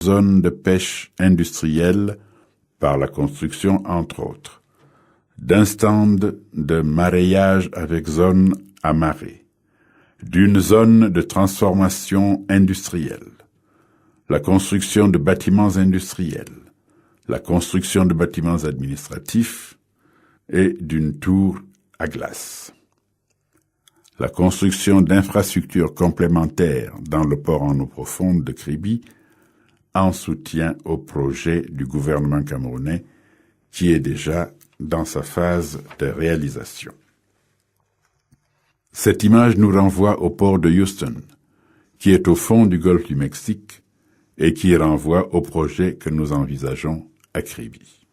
zones de pêche industrielle par la construction, entre autres, d'un stand de maraîchage avec zone à marée, d'une zone de transformation industrielle, la construction de bâtiments industriels, la construction de bâtiments administratifs et d'une tour à glace. La construction d'infrastructures complémentaires dans le port en eau profonde de Kribi en soutien au projet du gouvernement camerounais qui est déjà dans sa phase de réalisation. Cette image nous renvoie au port de Houston, qui est au fond du golfe du Mexique et qui renvoie au projet que nous envisageons à Kribi.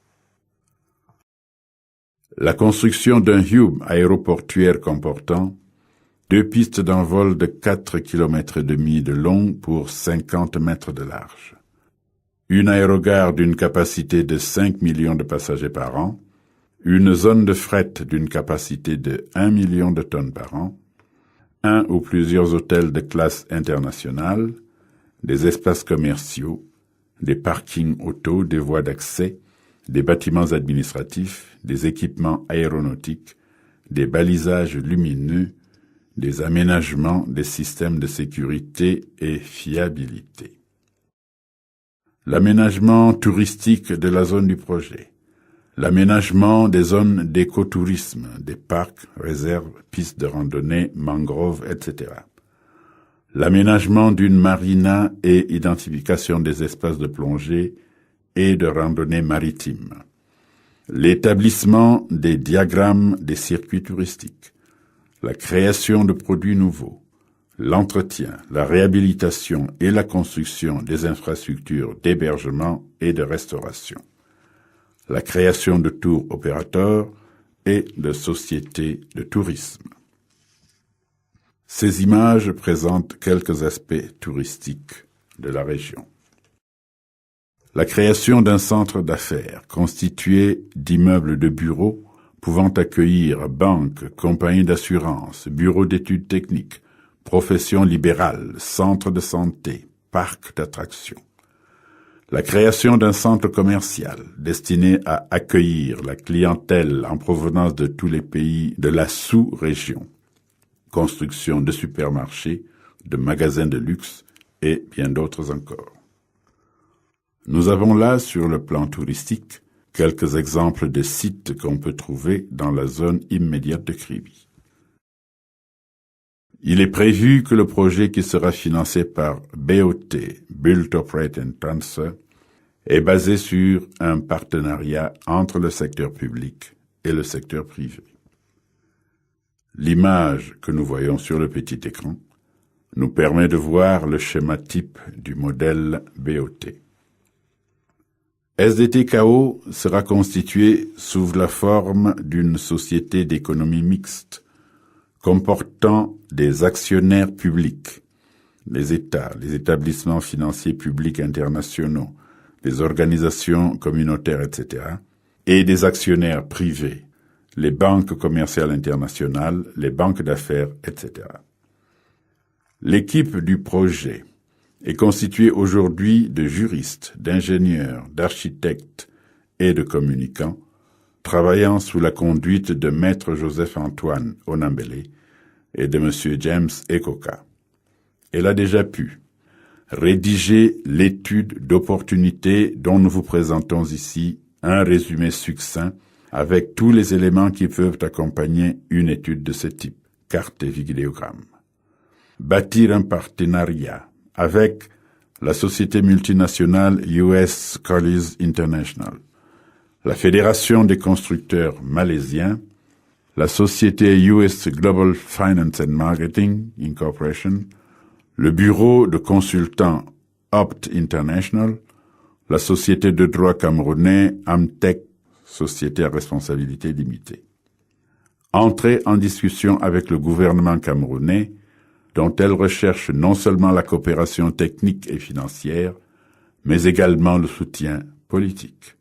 La construction d'un hub aéroportuaire comportant 2 pistes d'envol de 4,5 km de long pour 50 mètres de large, une aérogare d'une capacité de 5 millions de passagers par an, une zone de fret d'une capacité de 1 million de tonnes par an, un ou plusieurs hôtels de classe internationale, des espaces commerciaux, des parkings auto, des voies d'accès, des bâtiments administratifs, des équipements aéronautiques, des balisages lumineux, des aménagements, des systèmes de sécurité et fiabilité. L'aménagement touristique de la zone du projet, l'aménagement des zones d'écotourisme, des parcs, réserves, pistes de randonnée, mangroves, etc. L'aménagement d'une marina et identification des espaces de plongée et de randonnée maritime. L'établissement des diagrammes des circuits touristiques. La création de produits nouveaux. L'entretien, la réhabilitation et la construction des infrastructures d'hébergement et de restauration. La création de tours opérateurs et de sociétés de tourisme. Ces images présentent quelques aspects touristiques de la région. La création d'un centre d'affaires constitué d'immeubles de bureaux pouvant accueillir banques, compagnies d'assurance, bureaux d'études techniques, professions libérales, centres de santé, parcs d'attractions. La création d'un centre commercial destiné à accueillir la clientèle en provenance de tous les pays de la sous-région. Construction de supermarchés, de magasins de luxe et bien d'autres encore. Nous avons là, sur le plan touristique, quelques exemples de sites qu'on peut trouver dans la zone immédiate de Kribi. Il est prévu que le projet qui sera financé par BOT, Build, Operate and Transfer, est basé sur un partenariat entre le secteur public et le secteur privé. L'image que nous voyons sur le petit écran nous permet de voir le schéma type du modèle BOT. SDT-KO sera constitué sous la forme d'une société d'économie mixte, comportant des actionnaires publics, les États, les établissements financiers publics internationaux, les organisations communautaires, etc., et des actionnaires privés, les banques commerciales internationales, les banques d'affaires, etc. L'équipe du projet est constituée aujourd'hui de juristes, d'ingénieurs, d'architectes et de communicants, travaillant sous la conduite de Maître Joseph-Antoine Onambele et de M. James Ekoka. Elle a déjà pu rédiger l'étude d'opportunité dont nous vous présentons ici un résumé succinct avec tous les éléments qui peuvent accompagner une étude de ce type, carte et vidéogramme. Bâtir un partenariat avec la société multinationale US Colliers International, la Fédération des constructeurs malaisiens, la société US Global Finance and Marketing Incorporation, le bureau de consultants Opt International, la société de droit camerounais Amtech, société à responsabilité limitée. Entrer en discussion avec le gouvernement camerounais, dont elle recherche non seulement la coopération technique et financière, mais également le soutien politique.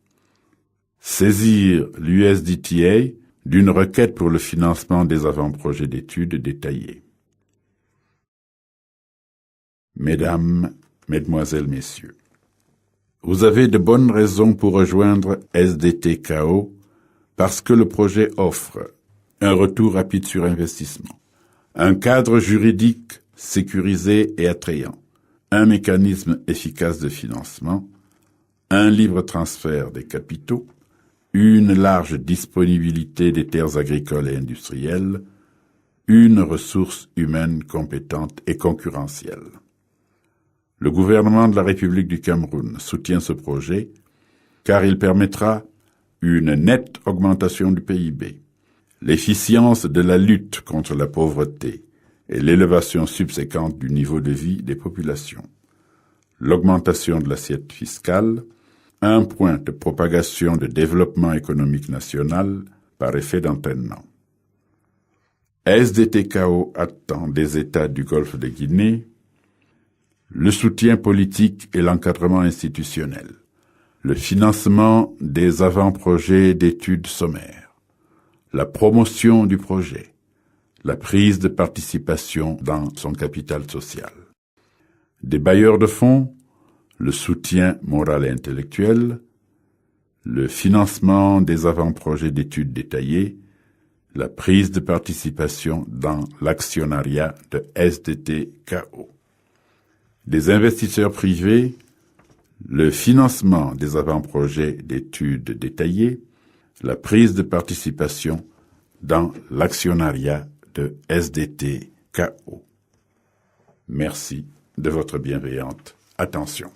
Saisir l'USDTA d'une requête pour le financement des avant-projets d'études détaillés. Mesdames, Mesdemoiselles, Messieurs, Vous avez de bonnes raisons pour rejoindre SDT-KO parce que le projet offre un retour rapide sur investissement, un cadre juridique sécurisé et attrayant, un mécanisme efficace de financement, un libre transfert des capitaux, une large disponibilité des terres agricoles et industrielles, une ressource humaine compétente et concurrentielle. Le gouvernement de la République du Cameroun soutient ce projet car il permettra une nette augmentation du PIB, l'efficience de la lutte contre la pauvreté et l'élévation subséquente du niveau de vie des populations, l'augmentation de l'assiette fiscale, un point de propagation de développement économique national par effet d'entraînement. SDT-KO attend des États du Golfe de Guinée le soutien politique et l'encadrement institutionnel, le financement des avant-projets d'études sommaires, la promotion du projet, la prise de participation dans son capital social. Des bailleurs de fonds, le soutien moral et intellectuel, le financement des avant-projets d'études détaillées, la prise de participation dans l'actionnariat de SDT-KO. Des investisseurs privés, le financement des avant-projets d'études détaillées, la prise de participation dans l'actionnariat de SDT-KO. Merci de votre bienveillante attention.